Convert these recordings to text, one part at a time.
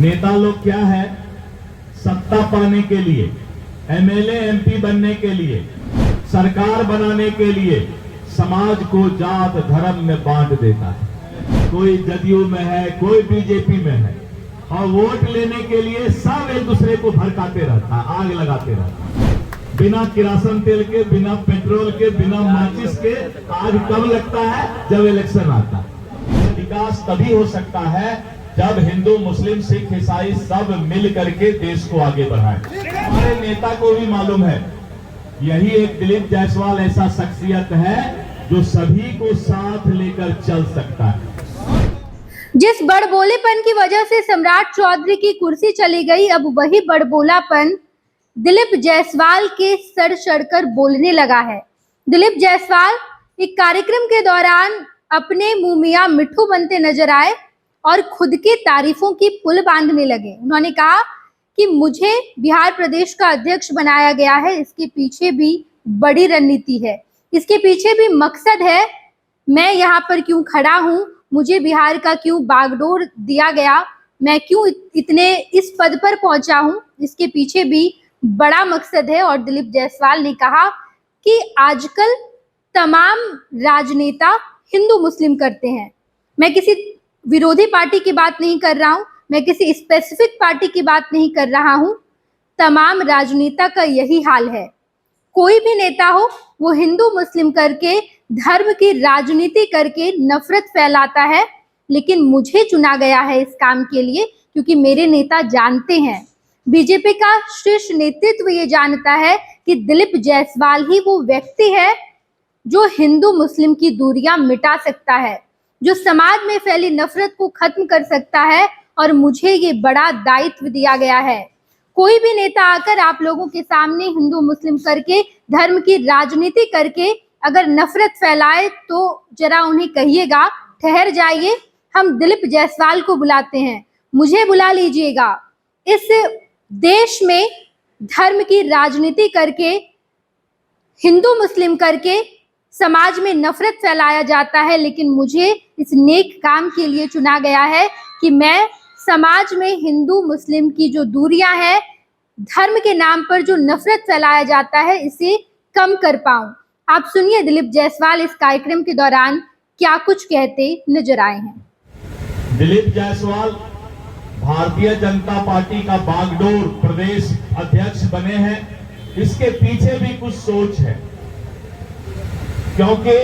नेता लोग क्या है, सत्ता पाने के लिए, एमएलए एमपी बनने के लिए, सरकार बनाने के लिए समाज को जात धर्म में बांट देता है। कोई जदयू में है, कोई बीजेपी में है, और वोट लेने के लिए सब एक दूसरे को भड़काते रहता है, आग लगाते रहता है। बिना किरासन तेल के, बिना पेट्रोल के, बिना माचिस के आग कब लगता है? जब इलेक्शन आता है। विकास तभी हो सकता है जब हिंदू मुस्लिम सिख ईसाई सब मिल करके देश को आगे बढ़ाए। हमारे नेता को भी मालूम है, यही एक दिलीप जायसवाल ऐसा शख्सियत है जो सभी को साथ लेकर चल सकता है। जिस बड़बोलेपन की वजह से सम्राट चौधरी की कुर्सी चली गई, अब वही बड़बोलापन दिलीप जायसवाल के सर चढ़कर बोलने लगा है। दिलीप जायसवाल एक कार्यक्रम के दौरान अपने मुंह मियां मिट्ठू बनते नजर आए और खुद की तारीफों की पुल बांधने लगे। उन्होंने कहा कि मुझे बिहार प्रदेश का अध्यक्ष बनाया गया है, इसके पीछे भी बड़ी रणनीति है, इसके पीछे भी मकसद है। मैं यहाँ पर क्यों खड़ा हूँ, मुझे बिहार का क्यों बागडोर दिया गया, मैं क्यों इतने इस पद पर पहुंचा हूँ, इसके पीछे भी बड़ा मकसद है। और दिलीप जायसवाल ने कहा कि आजकल तमाम राजनेता हिंदू मुस्लिम करते हैं। मैं किसी विरोधी पार्टी की बात नहीं कर रहा हूं, मैं किसी स्पेसिफिक पार्टी की बात नहीं कर रहा हूं, तमाम राजनेता का यही हाल है। कोई भी नेता हो, वो हिंदू मुस्लिम करके धर्म की राजनीति करके नफरत फैलाता है, लेकिन मुझे चुना गया है इस काम के लिए क्योंकि मेरे नेता जानते हैं, बीजेपी का शीर्ष नेतृत्व ये जानता है कि दिलीप जायसवाल ही वो व्यक्ति है जो हिंदू मुस्लिम की दूरियां मिटा सकता है, जो समाज में फैली नफरत को खत्म कर सकता है, और मुझे ये बड़ा दायित्व दिया गया है। कोई भी नेता आकर आप लोगों के सामने हिंदू मुस्लिम करके धर्म की राजनीति करके अगर नफरत फैलाए तो जरा उन्हें कहिएगा ठहर जाइए, हम दिलीप जायसवाल को बुलाते हैं, मुझे बुला लीजिएगा। इस देश में धर्म की राजनीति करके, हिंदू मुस्लिम करके समाज में नफरत फैलाया जाता है, लेकिन मुझे इस नेक काम के लिए चुना गया है कि मैं समाज में हिंदू मुस्लिम की जो दूरियां हैं, धर्म के नाम पर जो नफरत फैलाया जाता है, इसे कम कर पाऊं। आप सुनिए दिलीप जायसवाल इस कार्यक्रम के दौरान क्या कुछ कहते नजर आए हैं। दिलीप जायसवाल भारतीय जनता पार्टी का बागडोर प्रदेश अध्यक्ष बने हैं। इसके पीछे भी कुछ सोच है, क्योंकि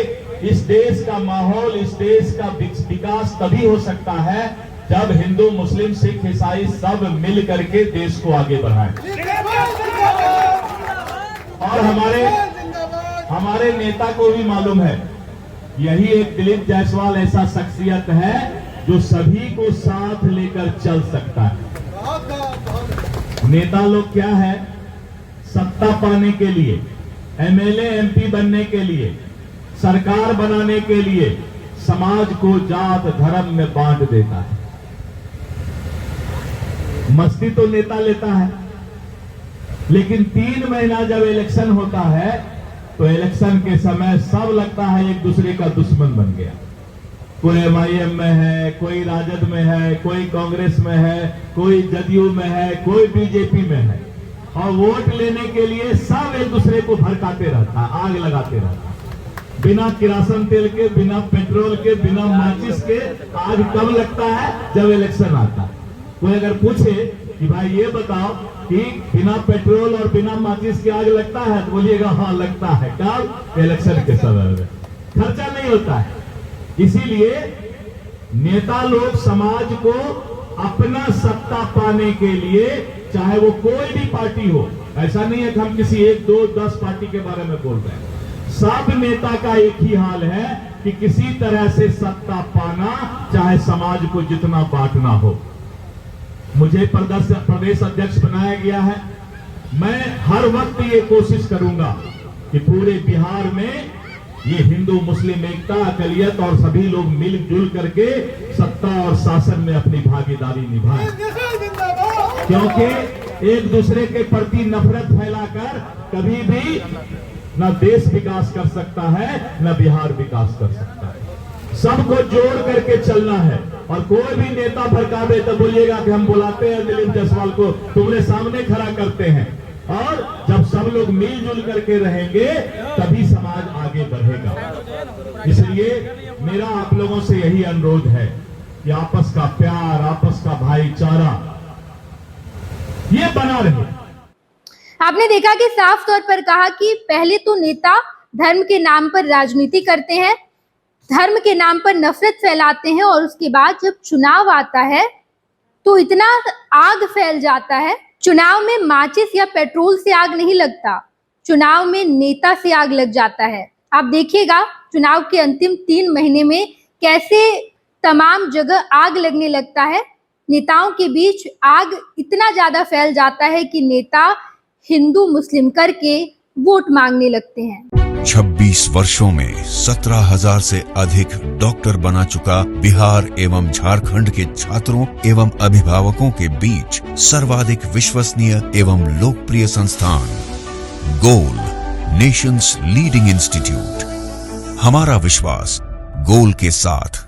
इस देश का माहौल, इस देश का विकास तभी हो सकता है जब हिंदू मुस्लिम सिख ईसाई सब मिल करके देश को आगे बढ़ाएं। और हमारे नेता को भी मालूम है, यही एक दिलीप जायसवाल ऐसा शख्सियत है जो सभी को साथ लेकर चल सकता है। नेता लोग क्या है, सत्ता पाने के लिए, एमएलए एमपी बनने के लिए, सरकार बनाने के लिए समाज को जात धर्म में बांट देता है। मस्ती तो नेता लेता है, लेकिन 3 महीना जब इलेक्शन होता है तो इलेक्शन के समय सब लगता है एक दूसरे का दुश्मन बन गया। कोई एमआईएम में है, कोई राजद में है, कोई कांग्रेस में है, कोई जदयू में है, कोई बीजेपी में है, और वोट लेने के लिए सब एक दूसरे को भड़काते रहता है, आग लगाते रहता है। बिना किरासन तेल के, बिना पेट्रोल के, बिना माचिस के आग कब लगता है? जब इलेक्शन आता है। कोई अगर पूछे कि भाई ये बताओ कि बिना पेट्रोल और बिना माचिस के आग लगता है, तो बोलिएगा हाँ लगता है। कब? इलेक्शन के समय में। खर्चा नहीं होता है। इसीलिए नेता लोग समाज को अपना सत्ता पाने के लिए, चाहे वो कोई भी पार्टी हो, ऐसा नहीं है कि हम किसी 1, 2, 10 पार्टी के बारे में बोल रहे हैं, सब नेता का एक ही हाल है कि किसी तरह से सत्ता पाना, चाहे समाज को जितना बांटना हो। मुझे प्रदेश अध्यक्ष बनाया गया है। मैं हर वक्त ये कोशिश करूंगा कि पूरे बिहार में ये हिंदू मुस्लिम एकता, अकलियत और सभी लोग मिलजुल करके सत्ता और शासन में अपनी भागीदारी निभाएं, क्योंकि एक दूसरे के प्रति नफरत फैलाकर कभी भी न देश विकास कर सकता है, न बिहार विकास कर सकता है। सबको जोड़ करके चलना है। और कोई भी नेता भड़कावे तो बोलिएगा कि हम बुलाते हैं दिलीप जायसवाल को, तुमने सामने खड़ा करते हैं। और जब सब लोग मिलजुल करके रहेंगे तभी समाज आगे बढ़ेगा। इसलिए मेरा आप लोगों से यही अनुरोध है कि आपस का प्यार, आपस का भाईचारा ये बना रहे। आपने देखा कि साफ तौर पर कहा कि पहले तो नेता धर्म के नाम पर राजनीति करते हैं, धर्म के नाम पर नफरत फैलाते हैं, और उसके बाद जब चुनाव आता है तो इतना आग फैल जाता है। चुनाव में माचिस या पेट्रोल से आग नहीं लगता, चुनाव में नेता से आग लग जाता है। आप देखिएगा चुनाव के अंतिम 3 महीने में कैसे तमाम जगह आग लगने लगता है। नेताओं के बीच आग इतना ज्यादा फैल जाता है कि नेता हिंदू मुस्लिम करके वोट मांगने लगते हैं। 26 वर्षों में 17,000 से अधिक डॉक्टर बना चुका बिहार एवं झारखंड के छात्रों एवं अभिभावकों के बीच सर्वाधिक विश्वसनीय एवं लोकप्रिय संस्थान गोल, नेशंस लीडिंग इंस्टीट्यूट। हमारा विश्वास गोल के साथ।